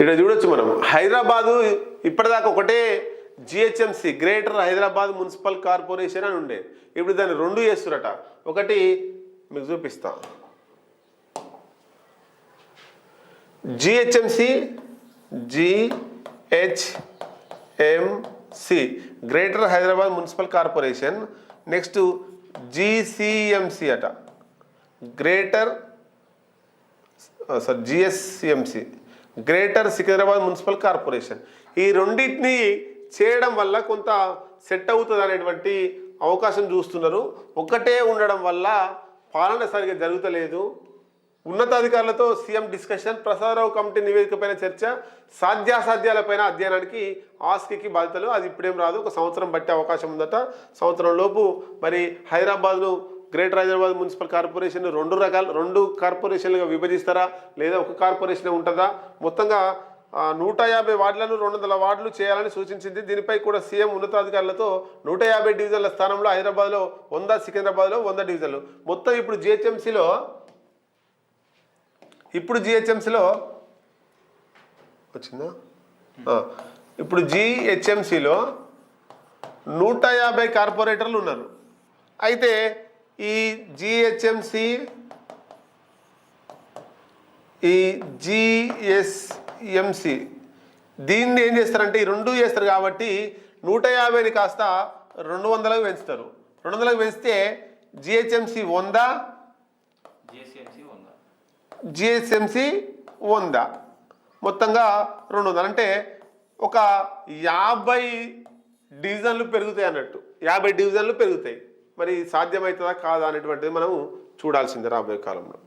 ఇక్కడ చూడొచ్చు మనం హైదరాబాదు ఇప్పటిదాకా ఒకటే GHMC greater Hyderabad municipal corporation అని ఉండే. ఇప్పుడు దాన్ని రెండు చేస్తురట. ఒకటి మీకు చూపిస్తా, GHMC greater Hyderabad municipal corporation. Next GCMC అట, greater GSCMC greater Secunderabad municipal corporation. ఈ రెండింటిని చేయడం వల్ల కొంత సెట్ అవుతుంది అనేటువంటి అవకాశం చూస్తున్నారు. ఒకటే ఉండడం వల్ల పాలన సరిగ్గా జరుగుతలేదు. ఉన్నతాధికారులతో సీఎం డిస్కషన్, ప్రసాదరావు కమిటీ నివేదికపైన చర్చ, సాధ్యాసాధ్యాలపైన అధ్యయనానికి ఆస్కికి బాధ్యతలు. అది ఇప్పుడేం రాదు, ఒక సంవత్సరం బట్టే అవకాశం ఉందట. సంవత్సరం లోపు మరి హైదరాబాద్ను గ్రేటర్ హైదరాబాద్ మున్సిపల్ కార్పొరేషన్ రెండు కార్పొరేషన్లుగా విభజిస్తారా లేదా ఒక కార్పొరేషన్ ఉంటుందా? మొత్తంగా 150 వార్డులను 200 వార్డులు చేయాలని సూచించింది. దీనిపై కూడా సీఎం ఉన్నతాధికారులతో 150 డివిజన్ల స్థానంలో హైదరాబాద్లో 100, సికింద్రాబాద్లో 100 డివిజన్లు. మొత్తం ఇప్పుడు జిహెచ్ఎంసీలో వచ్చిందా? ఇప్పుడు జిహెచ్ఎంసీలో 150 కార్పొరేటర్లు ఉన్నారు. అయితే ఈ జిహెచ్ఎంసి జిఎస్ఎంసి దీన్ని ఏం చేస్తారంటే ఈ రెండు చేస్తారు కాబట్టి 150ని కాస్త 200లకు పెంచుతారు. 200లకు పెంచితే జిహెచ్ఎంసి 100, జిహెచ్ఎంసి 100, మొత్తంగా 200. అంటే ఒక 50 డివిజన్లు పెరుగుతాయి అన్నట్టు. 50 డివిజన్లు పెరుగుతాయి. మరి సాధ్యమవుతుందా కాదా అనేటువంటిది మనం చూడాల్సిందే రాబోయే కాలంలో.